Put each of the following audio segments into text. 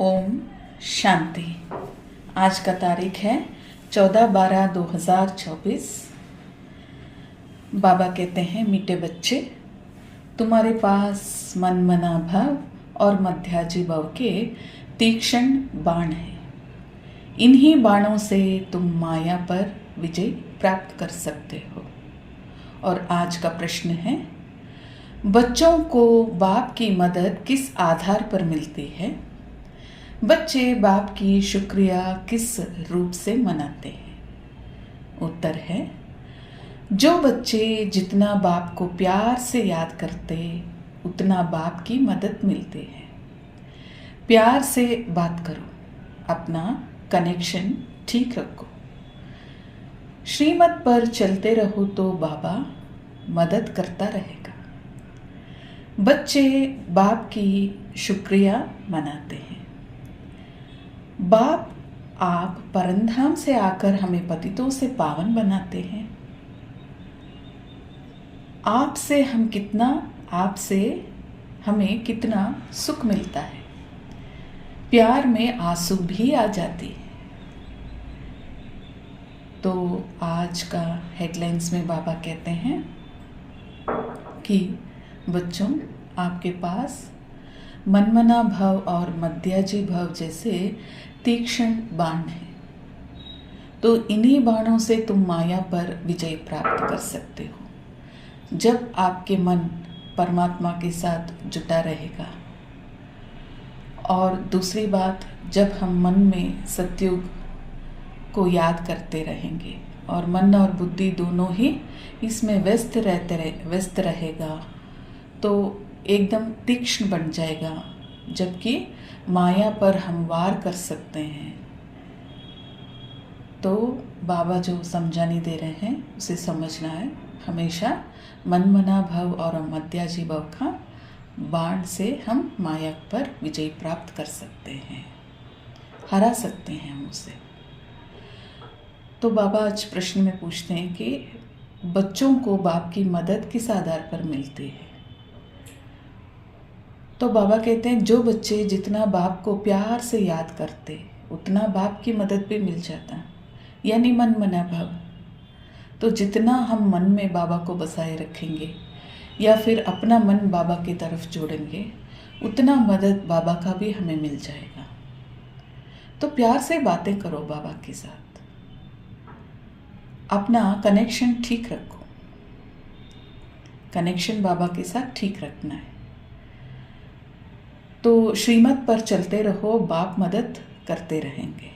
ओम शांति। आज का तारीख है 14/12/2024। बाबा कहते हैं, मीठे बच्चे, तुम्हारे पास मन मना भाव और मध्याजी भाव के तीक्ष्ण बाण हैं। इन्हीं बाणों से तुम माया पर विजय प्राप्त कर सकते हो। और आज का प्रश्न है, बच्चों को बाप की मदद किस आधार पर मिलती है? बच्चे बाप की शुक्रिया किस रूप से मनाते हैं? उत्तर है, जो बच्चे जितना बाप को प्यार से याद करते उतना बाप की मदद मिलती है। प्यार से बात करो, अपना कनेक्शन ठीक रखो, श्रीमत पर चलते रहो तो बाबा मदद करता रहेगा। बच्चे बाप की शुक्रिया मनाते हैं। बाप, आप परमधाम से आकर हमें पतितों से पावन बनाते हैं। आपसे हमें कितना सुख मिलता है। प्यार में आंसू भी आ जाती है। तो आज का हेडलाइंस में बाबा कहते हैं कि बच्चों, आपके पास मनमना भाव और मध्याजी भाव जैसे तीक्ष्ण बाण है, तो इन्हीं बाणों से तुम माया पर विजय प्राप्त कर सकते हो। जब आपके मन परमात्मा के साथ जुटा रहेगा, और दूसरी बात, जब हम मन में सतयुग को याद करते रहेंगे और मन और बुद्धि दोनों ही इसमें व्यस्त रहेगा, तो एकदम तीक्ष्ण बन जाएगा, जबकि माया पर हम वार कर सकते हैं। तो बाबा जो समझाने दे रहे हैं उसे समझना है। हमेशा मनमना भाव और मध्याजी भाव का बाण से हम माया पर विजय प्राप्त कर सकते हैं, हरा सकते हैं हम उसे। तो बाबा आज प्रश्न में पूछते हैं कि बच्चों को बाप की मदद किस आधार पर मिलती है? तो बाबा कहते हैं, जो बच्चे जितना बाप को प्यार से याद करते उतना बाप की मदद भी मिल जाता, यानी मन मना भाव। तो जितना हम मन में बाबा को बसाए रखेंगे या फिर अपना मन बाबा की तरफ जोड़ेंगे, उतना मदद बाबा का भी हमें मिल जाएगा। तो प्यार से बातें करो बाबा के साथ, अपना कनेक्शन ठीक रखो। कनेक्शन बाबा के साथ ठीक रखना है। तो श्रीमत पर चलते रहो, बाप मदद करते रहेंगे।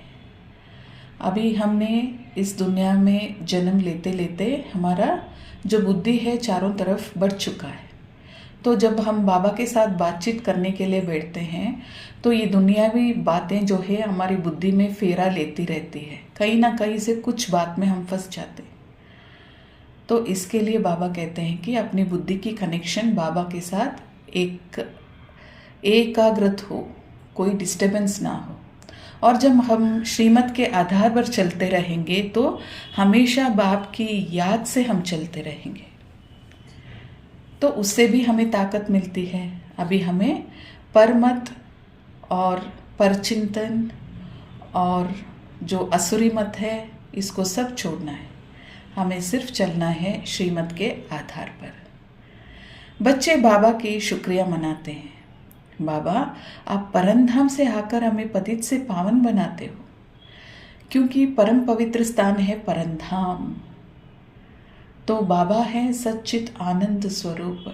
अभी हमने इस दुनिया में जन्म लेते लेते हमारा जो बुद्धि है चारों तरफ बढ़ चुका है। तो जब हम बाबा के साथ बातचीत करने के लिए बैठते हैं, तो ये दुनियावी बातें जो है हमारी बुद्धि में फेरा लेती रहती है। कहीं ना कहीं से कुछ बात में हम फंस जाते हैं। तो इसके लिए बाबा कहते हैं कि अपनी बुद्धि की कनेक्शन बाबा के साथ एकाग्रत हो, कोई डिस्टर्बेंस ना हो। और जब हम श्रीमत के आधार पर चलते रहेंगे तो हमेशा बाप की याद से हम चलते रहेंगे, तो उससे भी हमें ताकत मिलती है। अभी हमें परमत और परचिंतन और जो असुरी मत है, इसको सब छोड़ना है। हमें सिर्फ चलना है श्रीमत के आधार पर। बच्चे बाबा की शुक्रिया मनाते हैं। बाबा, आप परमधाम से आकर हमें पतित से पावन बनाते हो, क्योंकि परम पवित्र स्थान है परमधाम। तो बाबा है सच्चित आनंद स्वरूप,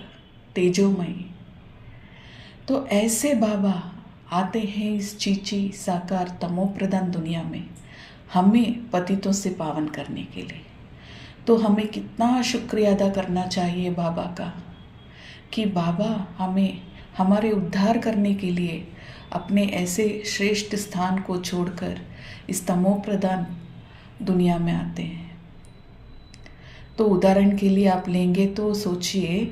तेजोमयी। तो ऐसे बाबा आते हैं इस चीची साकार तमो प्रधान दुनिया में हमें पतितों से पावन करने के लिए। तो हमें कितना शुक्रिया अदा करना चाहिए बाबा का, कि बाबा हमें हमारे उद्धार करने के लिए अपने ऐसे श्रेष्ठ स्थान को छोड़कर इस तमो प्रधान दुनिया में आते हैं। तो उदाहरण के लिए आप लेंगे तो सोचिए,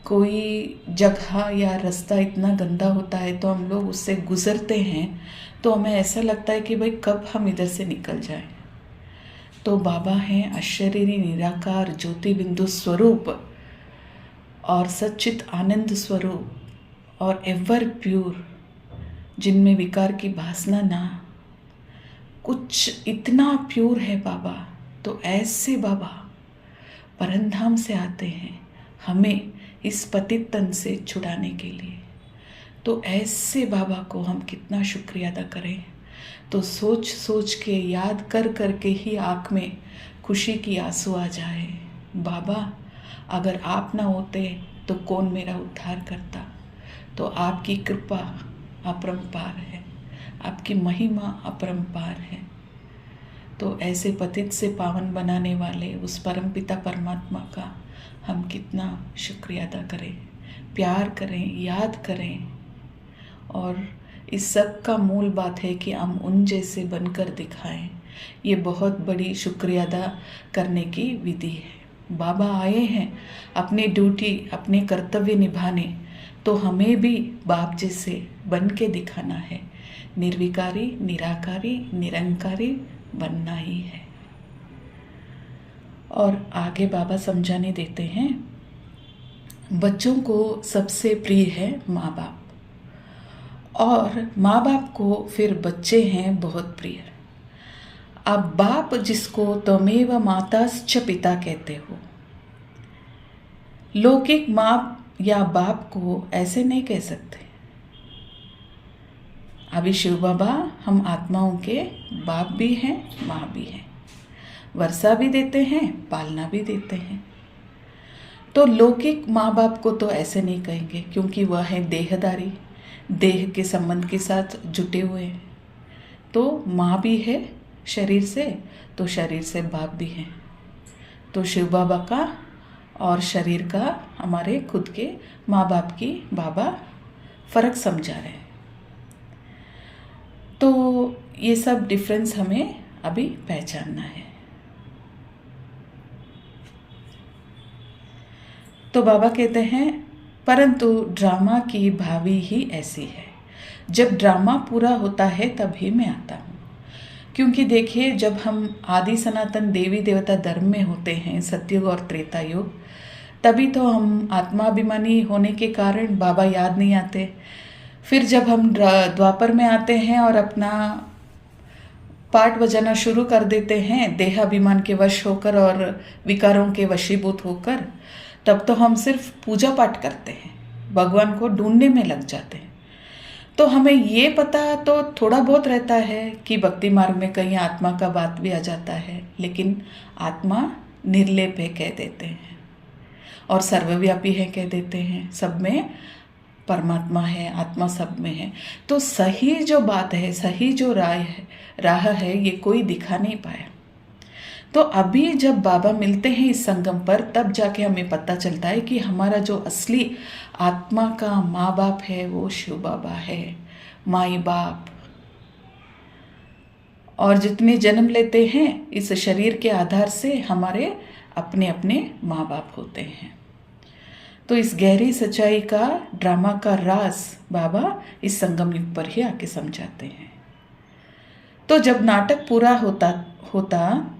कोई जगह या रास्ता इतना गंदा होता है तो हम लोग उससे गुजरते हैं तो हमें ऐसा लगता है कि भाई कब हम इधर से निकल जाएं। तो बाबा हैं अशरीरी निराकार ज्योति बिंदु स्वरूप और सच्चित आनंद स्वरूप और एवर प्योर जिनमें विकार की वासना ना, कुछ इतना प्योर है बाबा, तो ऐसे बाबा परमधाम से आते हैं हमें इस पतित तन से छुड़ाने के लिए। तो ऐसे बाबा को हम कितना शुक्रिया अदा करें। तो सोच सोच के, याद कर कर के ही आँख में खुशी की आंसू आ जाए। बाबा अगर आप ना होते तो कौन मेरा उद्धार करता। तो आपकी कृपा अपरंपार है, आपकी महिमा अपरंपार है। तो ऐसे पतित से पावन बनाने वाले उस परमपिता परमात्मा का हम कितना शुक्रिया अदा करें, प्यार करें, याद करें। और इस सब का मूल बात है कि हम उन जैसे बनकर दिखाएं। ये बहुत बड़ी शुक्रिया अदा करने की विधि है। बाबा आए हैं अपनी ड्यूटी, अपने कर्तव्य निभाने, तो हमें भी बाप जैसे बन के दिखाना है। निर्विकारी, निराकारी, निरंकारी बनना ही है। और आगे बाबा समझाने देते हैं, बच्चों को सबसे प्रिय है माँ बाप, और माँ बाप को फिर बच्चे हैं बहुत प्रिय। अब बाप जिसको त्वमेव माताश्च पिता कहते हो, लौकिक माँ या बाप को ऐसे नहीं कह सकते। अभी शिव बाबा हम आत्माओं के बाप भी हैं, माँ भी हैं, वर्षा भी देते हैं, पालना भी देते हैं। तो लौकिक माँ बाप को तो ऐसे नहीं कहेंगे, क्योंकि वह है देहदारी, देह के संबंध के साथ जुटे हुए हैं। तो माँ भी है शरीर से, तो शरीर से बाप भी हैं। तो शिव बाबा का और शरीर का, हमारे खुद के माँ बाप की बाबा फर्क समझा रहे हैं। तो ये सब डिफरेंस हमें अभी पहचानना है। तो बाबा कहते हैं, परंतु ड्रामा की भावी ही ऐसी है, जब ड्रामा पूरा होता है तभी मैं आता हूँ। क्योंकि देखिए, जब हम आदि सनातन देवी देवता धर्म में होते हैं, सतयुग और त्रेता युग, तभी तो हम आत्माभिमानी होने के कारण बाबा याद नहीं आते। फिर जब हम द्वापर में आते हैं और अपना पाठ बजाना शुरू कर देते हैं, देहाभिमान के वश होकर और विकारों के वशीभूत होकर, तब तो हम सिर्फ पूजा पाठ करते हैं, भगवान को ढूंढने में लग जाते हैं। तो हमें ये पता तो थोड़ा बहुत रहता है कि भक्ति मार्ग में कहीं आत्मा का बात भी आ जाता है, लेकिन आत्मा निर्लेप है कह देते हैं, और सर्वव्यापी है कह देते हैं, सब में परमात्मा है, आत्मा सब में है। तो सही जो बात है, सही जो राह है, ये कोई दिखा नहीं पाया। तो अभी जब बाबा मिलते हैं इस संगम पर, तब जाके हमें पता चलता है कि हमारा जो असली आत्मा का माँ बाप है वो शिव बाबा है, माई बाप। और जितने जन्म लेते हैं इस शरीर के आधार से हमारे अपने अपने माँ बाप होते हैं। तो इस गहरी सच्चाई का, ड्रामा का राज बाबा इस संगम युग पर ही आके समझाते हैं। तो जब नाटक पूरा होता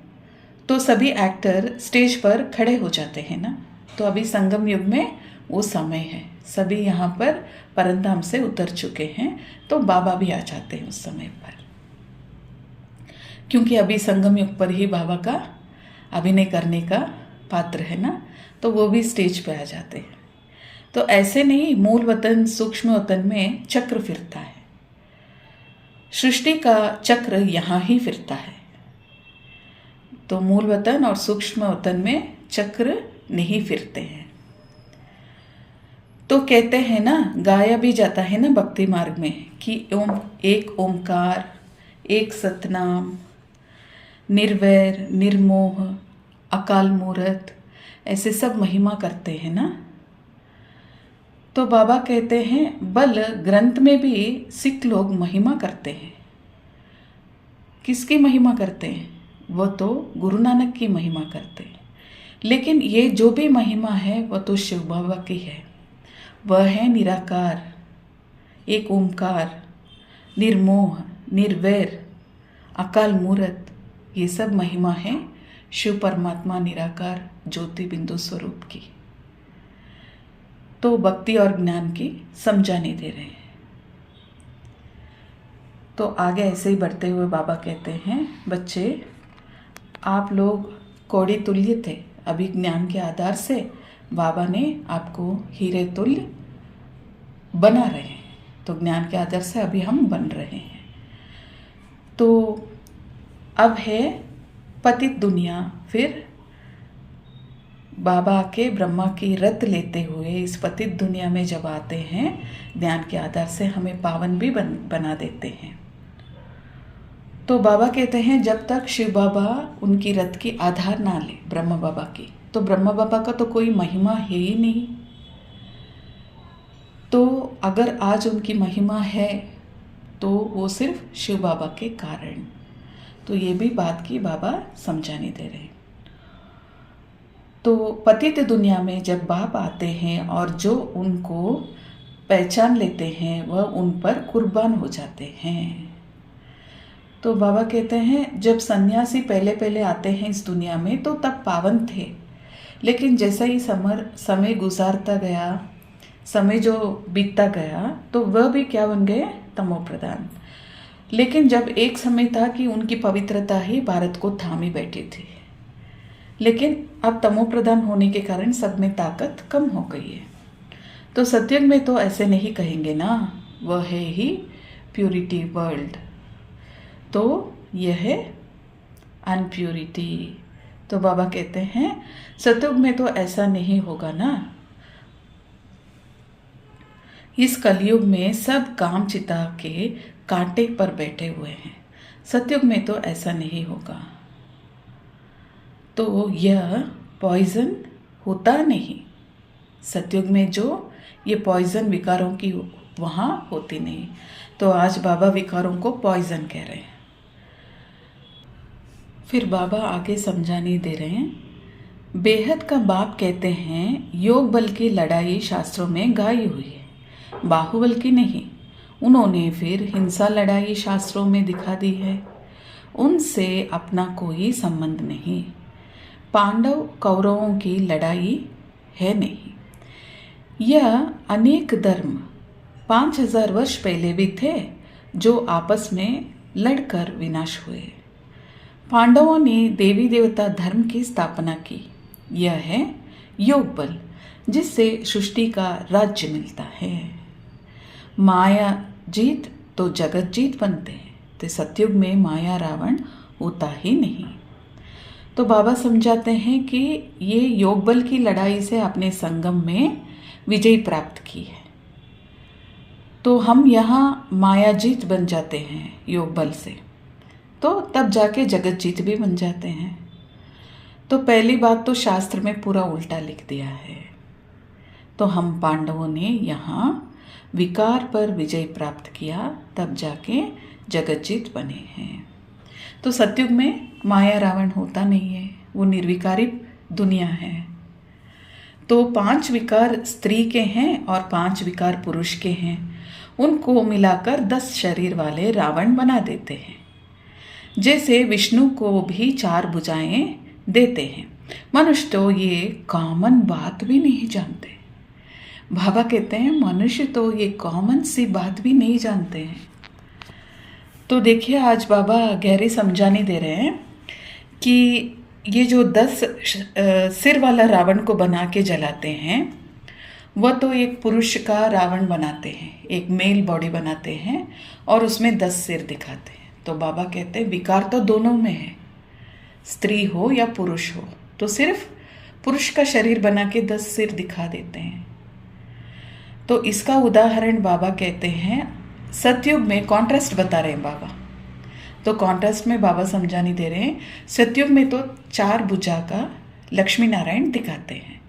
तो सभी एक्टर स्टेज पर खड़े हो जाते हैं ना। तो अभी संगम युग में वो समय है, सभी यहाँ पर परमधाम से उतर चुके हैं, तो बाबा भी आ जाते हैं उस समय पर। क्योंकि अभी संगम युग पर ही बाबा का अभिनय करने का पात्र है ना, तो वो भी स्टेज पे आ जाते हैं। तो ऐसे नहीं, मूल वतन सूक्ष्म वतन में चक्र फिरता है, सृष्टि का चक्र यहाँ ही फिरता है। तो मूल वतन और सूक्ष्म वतन में चक्र नहीं फिरते हैं। तो कहते हैं ना, गाया भी जाता है ना भक्ति मार्ग में कि एक ओमकार, एक सतनाम, निर्वैर, निर्मोह, अकाल मूर्त, ऐसे सब महिमा करते हैं ना। तो बाबा कहते हैं, बल ग्रंथ में भी सिख लोग महिमा करते हैं। किसकी महिमा करते हैं? वो तो गुरु नानक की महिमा करते हैं। लेकिन ये जो भी महिमा है वो तो शिव बाबा की है। वह है निराकार, एक ओमकार, निर्मोह, निर्वैर, अकाल मूर्त। ये सब महिमा है शिव परमात्मा निराकार ज्योति बिंदु स्वरूप की। तो भक्ति और ज्ञान की समझाने दे रहे हैं। तो आगे ऐसे ही बढ़ते हुए बाबा कहते हैं, बच्चे आप लोग कौड़ी तुल्य थे, अभी ज्ञान के आधार से बाबा ने आपको हीरे तुल्य बना रहे हैं। तो ज्ञान के आधार से अभी हम बन रहे हैं। तो अब है पतित दुनिया। फिर बाबा के ब्रह्मा की रत लेते हुए इस पतित दुनिया में जब आते हैं, ज्ञान के आधार से हमें पावन भी बना देते हैं। तो बाबा कहते हैं जब तक शिव बाबा उनकी रत की आधार ना ले ब्रह्मा बाबा की, तो ब्रह्मा बाबा का तो कोई महिमा है ही नहीं। तो अगर आज उनकी महिमा है तो वो सिर्फ शिव बाबा के कारण। तो ये भी बात की बाबा समझाने दे रहे हैं। तो पतित दुनिया में जब बाप आते हैं और जो उनको पहचान लेते हैं वह उन पर कुर्बान हो जाते हैं। तो बाबा कहते हैं जब सन्यासी पहले पहले आते हैं इस दुनिया में तो तब पावन थे, लेकिन जैसा ही समय गुजारता गया, समय जो बीतता गया तो वह भी क्या बन गए, तमो प्रधान। लेकिन जब एक समय था कि उनकी पवित्रता ही भारत को थामी बैठी थी, लेकिन अब तमो प्रधान होने के कारण सब में ताकत कम हो गई है। तो सत्युग में तो ऐसे नहीं कहेंगे ना, वह है ही प्यूरिटी वर्ल्ड, तो यह है अनप्यूरिटी। तो बाबा कहते हैं सत्युग में तो ऐसा नहीं होगा ना। इस कलयुग में सब काम चिता के कांटे पर बैठे हुए हैं, सत्युग में तो ऐसा नहीं होगा। तो यह पॉइजन होता नहीं, सत्युग में जो ये पॉइजन विकारों की वहाँ होती नहीं। तो आज बाबा विकारों को पॉइजन कह रहे हैं। फिर बाबा आगे समझाने दे रहे हैं, बेहद का बाप कहते हैं योग बल की लड़ाई शास्त्रों में गाई हुई है, बाहुबल की नहीं। उन्होंने फिर हिंसा लड़ाई शास्त्रों में दिखा दी है, उनसे अपना कोई संबंध नहीं। पांडव कौरवों की लड़ाई है नहीं। यह अनेक धर्म 5000 वर्ष पहले भी थे जो आपस में लड़कर विनाश हुए। पांडवों ने देवी देवता धर्म की स्थापना की। यह है योग बल, जिससे सृष्टि का राज्य मिलता है। माया जीत तो जगत जीत बनते हैं, तो सतयुग में माया रावण होता ही नहीं। तो बाबा समझाते हैं कि ये योग बल की लड़ाई से अपने संगम में विजय प्राप्त की है। तो हम यहाँ माया जीत बन जाते हैं योग बल से, तो तब जाके जगत जीत भी बन जाते हैं। तो पहली बात तो शास्त्र में पूरा उल्टा लिख दिया है। तो हम पांडवों ने यहाँ विकार पर विजय प्राप्त किया, तब जाके जगत जीत बने हैं। तो सतयुग में माया रावण होता नहीं है, वो निर्विकारी दुनिया है। तो 5 विकार स्त्री के हैं और 5 विकार पुरुष के हैं, उनको मिलाकर 10 शरीर वाले रावण बना देते हैं। जैसे विष्णु को भी 4 भुजाएं देते हैं। मनुष्य तो ये कॉमन बात भी नहीं जानते। बाबा कहते हैं मनुष्य तो ये कॉमन सी बात भी नहीं जानते हैं। तो देखिए आज बाबा गहरे समझाने दे रहे हैं कि ये जो 10 सिर वाला रावण को बना के जलाते हैं, वह तो एक पुरुष का रावण बनाते हैं, एक मेल बॉडी बनाते हैं और उसमें 10 सिर दिखाते हैं। तो बाबा कहते हैं विकार तो दोनों में है, स्त्री हो या पुरुष हो, तो सिर्फ पुरुष का शरीर बना के 10 सिर दिखा देते हैं। तो इसका उदाहरण बाबा कहते हैं सतयुग में कॉन्ट्रास्ट बता रहे हैं बाबा। तो कॉन्ट्रास्ट में बाबा समझाने दे रहे हैं, सतयुग में तो 4 भुजा का लक्ष्मी नारायण दिखाते हैं,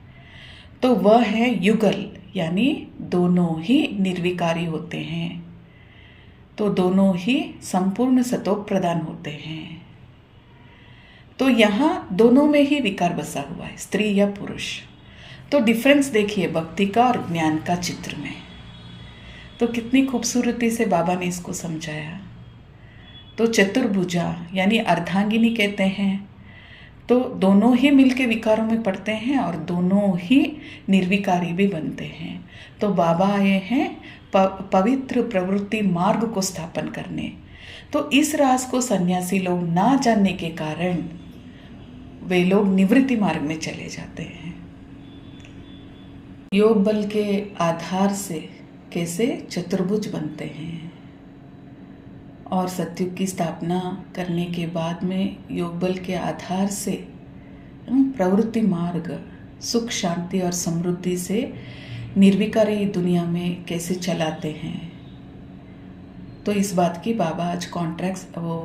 तो वह है युगल, यानी दोनों ही निर्विकारी होते हैं, तो दोनों ही संपूर्ण सतोक प्रदान होते हैं। तो यहाँ दोनों में ही विकार बसा हुआ है, स्त्री या पुरुष। तो डिफरेंस देखिए भक्ति का और ज्ञान का चित्र में। तो कितनी खूबसूरती से बाबा ने इसको समझाया। तो चतुर्भुजा यानी अर्धांगिनी कहते हैं, तो दोनों ही मिलके विकारों में पड़ते हैं और दोनों ही निर्विकारी भी बनते हैं। तो बाबा आए हैं पवित्र प्रवृत्ति मार्ग को स्थापन करने, तो इस राज को सन्यासी लोग ना जानने के कारण वे लोग निवृत्ति मार्ग में चले जाते हैं। योग बल के आधार से कैसे चतुर्भुज बनते हैं, और सतयुग की स्थापना करने के बाद में योग बल के आधार से प्रवृत्ति मार्ग सुख शांति और समृद्धि से निर्विकारी दुनिया में कैसे चलाते हैं। तो इस बात की बाबा आज कॉन्ट्रैक्ट वो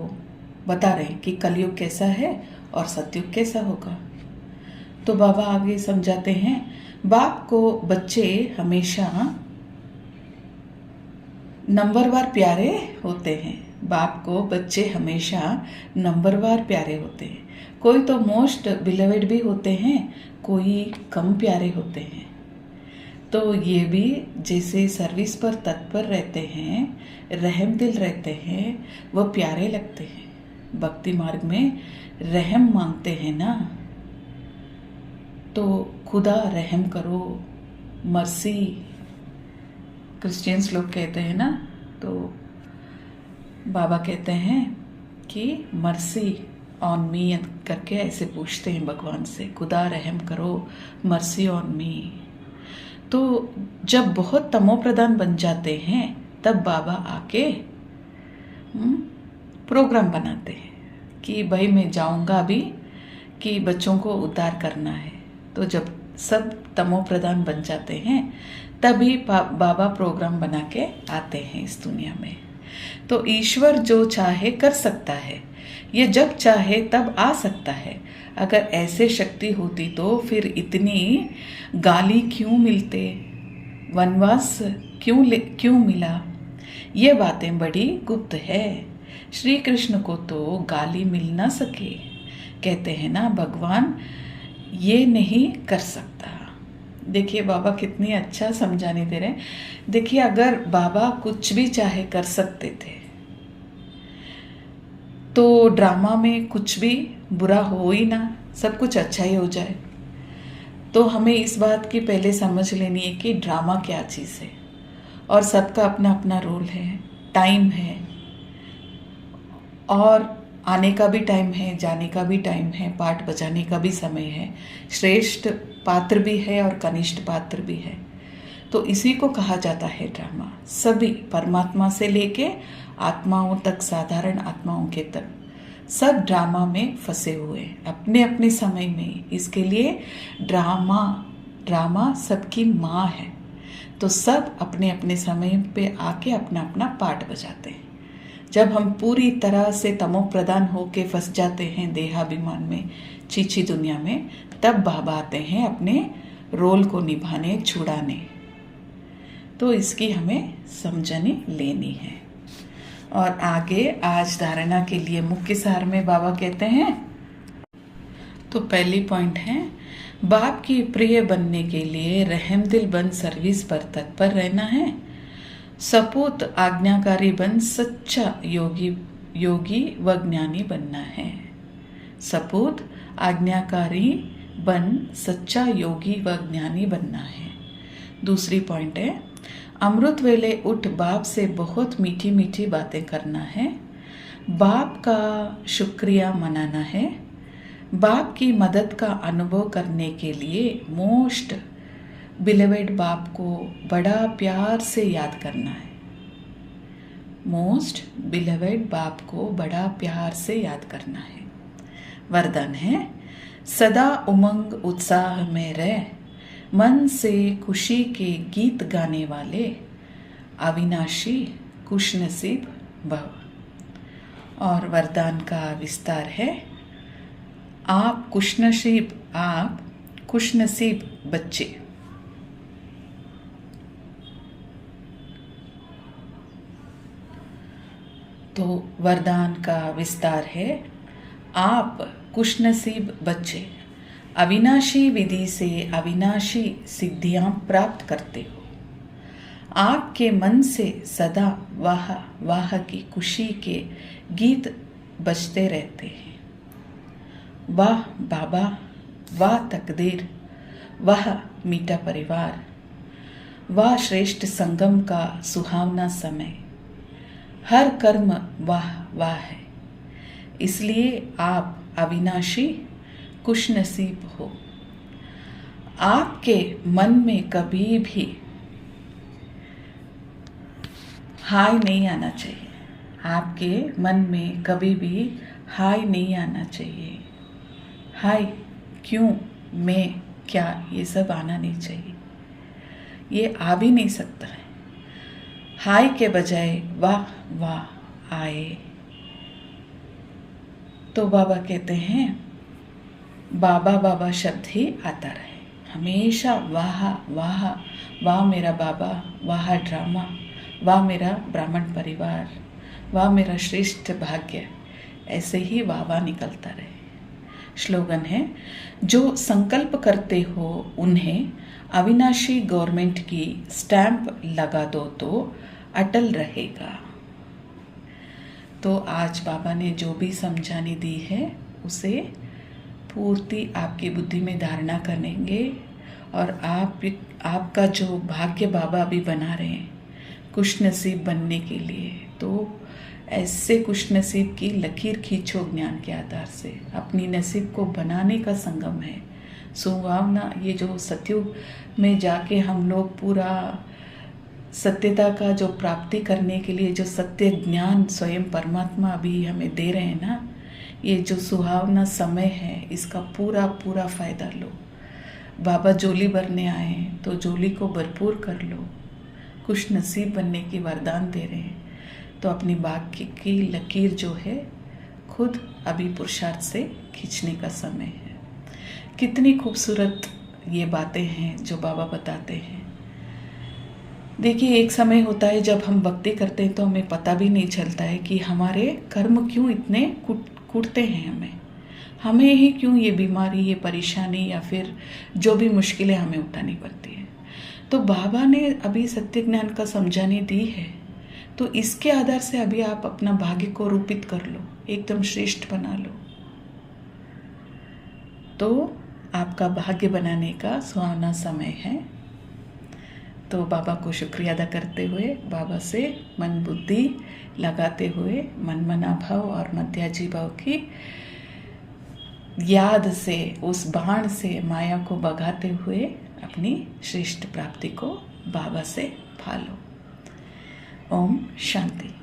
बता रहे हैं कि कलयुग कैसा है और सतयुग कैसा होगा। तो बाबा आगे समझाते हैं, बाप को बच्चे हमेशा नंबरवार प्यारे होते हैं। बाप को बच्चे हमेशा नंबरवार प्यारे होते हैं। कोई तो मोस्ट बिलवेड भी होते हैं, कोई कम प्यारे होते हैं। तो ये भी जैसे सर्विस पर तत्पर रहते हैं, रहम दिल रहते हैं, वो प्यारे लगते हैं। भक्ति मार्ग में रहम मांगते हैं ना, तो खुदा रहम करो, मर्सी क्रिश्चियंस लोग कहते हैं ना, तो बाबा कहते हैं कि मर्सी ऑन मी करके ऐसे पूछते हैं भगवान से, खुदा रहम करो, मर्सी ऑन मी। तो जब बहुत तमो प्रधान बन जाते हैं तब बाबा आके प्रोग्राम बनाते हैं कि भाई मैं जाऊंगा भी कि बच्चों को उद्धार करना है। तो जब सब तमो प्रधान बन जाते हैं तभी बाबा प्रोग्राम बना के आते हैं इस दुनिया में। तो ईश्वर जो चाहे कर सकता है, ये जब चाहे तब आ सकता है। अगर ऐसे शक्ति होती तो फिर इतनी गाली क्यों मिलते, वनवास क्यों मिला। ये बातें बड़ी गुप्त है। श्री कृष्ण को तो गाली मिल ना सके। कहते हैं ना, भगवान ये नहीं कर सकता। देखिए बाबा कितनी अच्छा समझाने दे रहे हैं। देखिए अगर बाबा कुछ भी चाहे कर सकते थे तो ड्रामा में कुछ भी बुरा हो ही ना, सब कुछ अच्छा ही हो जाए। तो हमें इस बात की पहले समझ लेनी है कि ड्रामा क्या चीज़ है, और सबका अपना अपना रोल है, टाइम है, और आने का भी टाइम है, जाने का भी टाइम है, पाठ बजाने का भी समय है, श्रेष्ठ पात्र भी है और कनिष्ठ पात्र भी है। तो इसी को कहा जाता है ड्रामा। सभी परमात्मा से लेके आत्माओं तक, साधारण आत्माओं के तक, सब ड्रामा में फंसे हुए अपने अपने समय में। इसके लिए ड्रामा सबकी माँ है। तो सब अपने अपने समय पे आके अपना अपना पार्ट बजाते हैं। जब हम पूरी तरह से तमो प्रधान होके फंस जाते हैं देहाभिमान में, चीची दुनिया में, तब बाबा आते हैं अपने रोल को निभाने, छुड़ाने। तो इसकी हमें समझनी लेनी है। और आगे आज धारणा के लिए मुख्य सार में बाबा कहते हैं, तो पहली पॉइंट है, बाप की प्रिय बनने के लिए रहम दिल बन सर्विस पर तत्पर रहना है। सपूत आज्ञाकारी बन सच्चा योगी व ज्ञानी बनना है। सपूत आज्ञाकारी बन सच्चा योगी व ज्ञानी बनना है। दूसरी पॉइंट है, अमृत वेले उठ बाप से बहुत मीठी मीठी बातें करना है। बाप का शुक्रिया मनाना है। बाप की मदद का अनुभव करने के लिए मोस्ट बिलीवेड बाप को बड़ा प्यार से याद करना है। मोस्ट बिलीवेड बाप को बड़ा प्यार से याद करना है। वरदान है, सदा उमंग उत्साह में रह, मन से खुशी के गीत गाने वाले अविनाशी खुशनसीब भव। और वरदान का विस्तार है, आप खुशनसीब बच्चे। तो वरदान का विस्तार है, आप खुशनसीब बच्चे अविनाशी विधि से अविनाशी सिद्धियां प्राप्त करते हो। आपके मन से सदा वाह वाह की खुशी के गीत बजते रहते हैं। वाह बाबा, वाह तकदीर, वाह मीठा परिवार, वाह श्रेष्ठ संगम का सुहावना समय, हर कर्म वाह वाह है। इसलिए आप अविनाशी खुश नसीब हो। आपके मन में कभी भी हाय नहीं आना चाहिए। आपके मन में कभी भी हाय नहीं आना चाहिए। हाय, क्यों, मैं, क्या, ये सब आना नहीं चाहिए। ये आ भी नहीं सकता है। हाय के बजाय वाह वाह आए तो बाबा कहते हैं बाबा बाबा शब्द ही आता रहे। हमेशा वाह वाह, वाह मेरा बाबा, वाह ड्रामा, वाह मेरा ब्राह्मण परिवार, वाह मेरा श्रेष्ठ भाग्य, ऐसे ही वाह वाह निकलता रहे। स्लोगन है, जो संकल्प करते हो उन्हें अविनाशी गवर्नमेंट की स्टैंप लगा दो तो अटल रहेगा। तो आज बाबा ने जो भी समझाने दी है उसे पूर्ति आपकी बुद्धि में धारणा करेंगे और आपका जो भाग्य बाबा अभी बना रहे हैं खुश नसीब बनने के लिए, तो ऐसे खुश नसीब की लकीर खींचो ज्ञान के आधार से। अपनी नसीब को बनाने का संगम है सुहावना। ये जो सतयुग में जाके हम लोग पूरा सत्यता का जो प्राप्ति करने के लिए जो सत्य ज्ञान स्वयं परमात्मा अभी हमें दे रहे हैं ना, ये जो सुहावना समय है इसका पूरा पूरा फ़ायदा लो। बाबा जोली भरने आए हैं तो जोली को भरपूर कर लो। खुश नसीब बनने की वरदान दे रहे हैं तो अपनी भाग्य की लकीर जो है खुद अभी पुरुषार्थ से खींचने का समय है। कितनी खूबसूरत ये बातें हैं जो बाबा बताते हैं। देखिए, एक समय होता है जब हम भक्ति करते हैं तो हमें पता भी नहीं चलता है कि हमारे कर्म क्यों इतने कूटते हैं। हमें ही क्यों ये बीमारी, ये परेशानी या फिर जो भी मुश्किलें हमें उठानी पड़ती है। तो बाबा ने अभी सत्य ज्ञान का समझाने दी है, तो इसके आधार से अभी आप अपना भाग्य को रूपित कर लो, एकदम श्रेष्ठ बना लो। तो आपका भाग्य बनाने का सुहावना समय है। तो बाबा को शुक्रिया अदा करते हुए, बाबा से मन बुद्धि लगाते हुए, मन मना भाव और मध्याजी भाव की याद से, उस बाण से माया को भगाते हुए अपनी श्रेष्ठ प्राप्ति को बाबा से पालो। ओम शांति।